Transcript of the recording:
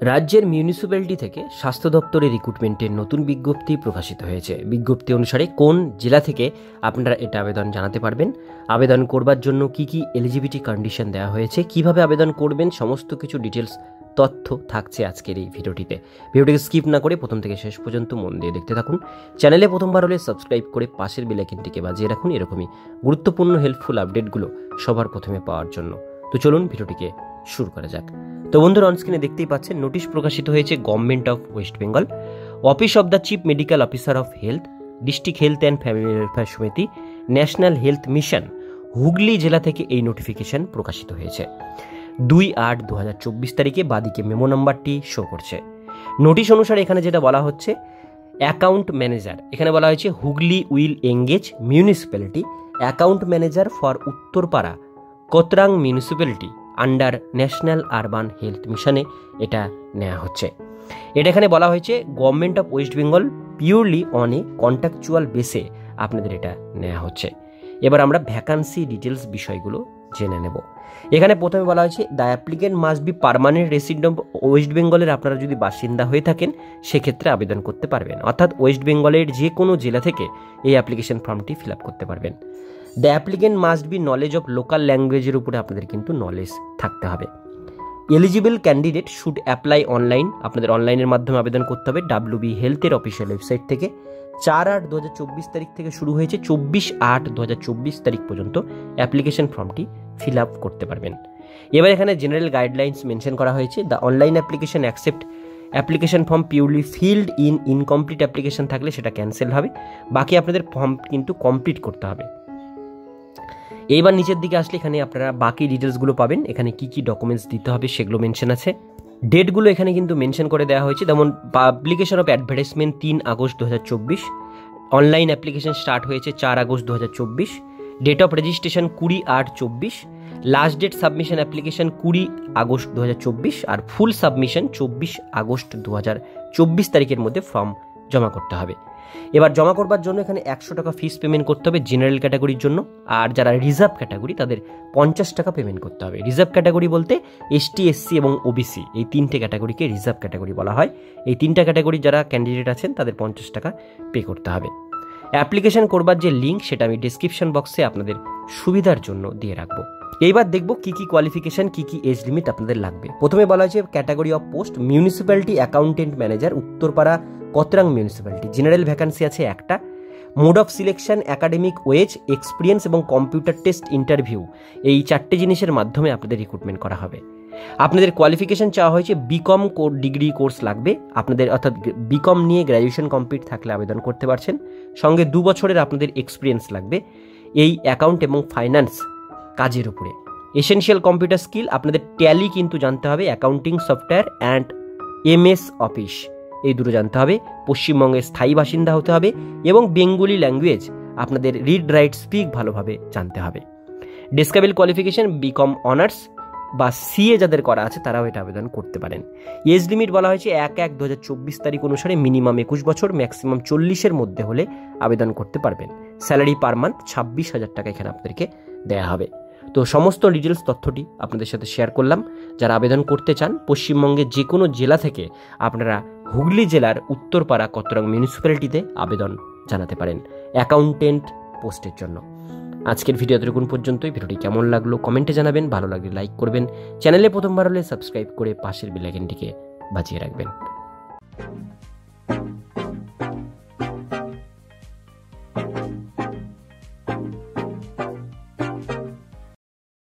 রাজ্যের মিউনিসিপ্যালিটি থেকে স্বাস্থ্য দপ্তরের রিক্রুটমেন্টের নতুন বিজ্ঞপ্তি প্রকাশিত হয়েছে। বিজ্ঞপ্তি অনুসারে কোন জেলা থেকে আপনারা এটা আবেদন জানাতে পারবেন, আবেদন করবার জন্য কি কি এলিজিবিলিটি কন্ডিশন দেওয়া হয়েছে, কিভাবে আবেদন করবেন, সমস্ত কিছু ডিটেলস তথ্য থাকছে আজকের এই ভিডিওটিতে। ভিডিওটিকে স্কিপ না করে প্রথম থেকে শেষ পর্যন্ত মন দিয়ে দেখতে থাকুন। চ্যানেলে প্রথমবার হলে সাবস্ক্রাইব করে পাশের বেল আইকনটিকে বাজিয়ে রাখুন এরকমই গুরুত্বপূর্ণ হেল্পফুল আপডেটগুলো সবার প্রথমে পাওয়ার জন্য। তো চলুন ভিডিওটিকে শুরু করা যাক। তো বন্ধুরা, অনস্ক্রিনে দেখতেই পাচ্ছেন নোটিশ প্রকাশিত হয়েছে government of West Bengal, office of the chief medical officer of health, district health and family welfare সমিতি, ন্যাশনাল হেলথ মিশন, হুগলি জেলা থেকে এই নোটিফিকেশন প্রকাশিত হয়েছে 2/8/2024 তারিখে। বাদিকে মেমো নাম্বারটি শো করছে। নোটিশ অনুসারে এখানে যেটা বলা হচ্ছে, অ্যাকাউন্ট ম্যানেজার, এখানে বলা হয়েছে Hooghly will engage municipality account manager for Uttarpara Kotrung municipality under national urban health মিশনে এটা নেওয়া হচ্ছে। এটা এখানে বলা হয়েছে government of West Bengal purely on a contractual বেসে আপনাদের এটা নেওয়া হচ্ছে। এবার আমরা ভ্যাকান্সি ডিটেলস বিষয়গুলো জেনে নেব। এখানে প্রথমে বলা হয়েছে the applicant must B permanent resident of West বেঙ্গলের, আপনারা যদি বাসিন্দা হয়ে থাকেন সেক্ষেত্রে আবেদন করতে পারবেন, অর্থাৎ ওয়েস্ট বেঙ্গলের যে কোনো জেলা থেকে এই অ্যাপ্লিকেশন ফর্মটি ফিল আপ করতে পারবেন। The applicant must be knowledge of local ল্যাঙ্গুয়েজের উপরে আপনাদের কিন্তু নলেজ থাকতে হবে। Eligible candidate should apply online, আপনাদের অনলাইনের মাধ্যমে আবেদন করতে হবে WB হেলথের অফিসিয়াল ওয়েবসাইট থেকে। 4/8/2024 তারিখ থেকে শুরু হয়েছে, 24/8/2024 তারিখ পর্যন্ত অ্যাপ্লিকেশন ফর্মটি ফিল আপ করতে পারবেন। এবার এখানে জেনারেল গাইডলাইন্স মেনশন করা হয়েছে। The online application accept application form purely field incomplete application থাকলে সেটা ক্যান্সেল হবে, বাকি আপনাদের ফর্ম কিন্তু কমপ্লিট করতে হবে। এইবার নিচের দিকে আসলে এখানে আপনারা বাকি ডিটেলসগুলো পাবেন, এখানে কি কি ডকুমেন্টস দিতে হবে সেগুলো মেনশন আছে। ডেটগুলো এখানে কিন্তু মেনশন করে দেওয়া হয়েছে, যেমন publication of advertisement 3 August 2024, online application start হয়েছে 4 August 2024, date of registration 20/8/24, last date submission application 20 August 2024, আর ফুল সাবমিশন 24 আগস্ট 2024 তারিখের মধ্যে ফর্ম জমা করতে হবে। এবার জমা করবার জন্য এখানে 100 টাকা ফিস পেমেন্ট করতে হবে জেনারেল ক্যাটাগরির জন্য, আর যারা রিজার্ভ ক্যাটাগরি তাদের 50 টাকা পেমেন্ট করতে হবে। রিজার্ভ ক্যাটাগরি বলতে ST SC এবং OBC এই তিনটে ক্যাটাগরিকে রিজার্ভ ক্যাটাগরি বলা হয়। এই তিনটা ক্যাটাগরি যারা ক্যান্ডিডেট আছেন তাদের 50 টাকা পে করতে হবে। অ্যাপ্লিকেশন করবার যে লিঙ্ক সেটা আমি ডিসক্রিপশন বক্সে আপনাদের সুবিধার জন্য দিয়ে রাখবো। এইবার দেখব কি কি কোয়ালিফিকেশন, কি কি এজ লিমিট আপনাদের লাগবে। প্রথমে বলা হয়েছে category of post municipality accountant manager Uttarpara Kotrung municipality, general vacancy আছে একটা। Mode of selection academic ways, experience এবং কম্পিউটার টেস্ট ইন্টারভিউ, এই 4টে জিনিসের মাধ্যমে আপনাদের রিক্রুটমেন্ট করা হবে। আপনাদের কোয়ালিফিকেশন চাওয়া হয়েছে BCom ডিগ্রি কোর্স লাগবে আপনাদের, অর্থাৎ BCom নিয়ে গ্র্যাজুয়েশন কমপ্লিট থাকলে আবেদন করতে পারছেন। সঙ্গে 2 বছরের আপনাদের এক্সপিরিয়েন্স লাগবে এই অ্যাকাউন্ট এবং ফাইন্যান্স কাজের উপরে। এসেনশিয়াল কম্পিউটার স্কিল আপনাদের ট্যালি কিন্তু জানতে হবে, accounting software and MS office এই দুটো জানতে হবে। পশ্চিমবঙ্গের স্থায়ী বাসিন্দা হতে হবে এবং বেঙ্গলি ল্যাঙ্গুয়েজ আপনাদের রিড রাইট স্পিক ভালোভাবে জানতে হবে। ডেসকেবল কোয়ালিফিকেশন BCom অনার্স বা CA যাদের করা আছে তারাও এটা আবেদন করতে পারেন। এজ লিমিট বলা হয়েছে 1/1/2024 তারিখ অনুসারে মিনিমাম 21 বছর, ম্যাক্সিমাম 40-এর মধ্যে হলে আবেদন করতে পারবেন। স্যালারি পার মান্থ 26,000 টাকা এখানে আপনাদেরকে দেওয়া হবে। তো সমস্ত ডিটেলস তথ্যটি আপনাদের সাথে শেয়ার করলাম। যারা আবেদন করতে চান পশ্চিমবঙ্গের যে কোনো জেলা থেকে আপনারা হুগলি জেলার উত্তরপাড়া কোতরাং মিউনিসিপ্যালিটিতে আবেদন জানাতে পারেন অ্যাকাউন্টেন্ট পোস্টের জন্য। আজকের ভিডিও এতটুকুন পর্যন্তই। ভিডিওটি কেমন লাগলো কমেন্টে জানাবেন, ভালো লাগলে লাইক করবেন, চ্যানেলে প্রথমবার হলে সাবস্ক্রাইব করে পাশের বেল আইকনটিকে বাজিয়ে রাখবেন।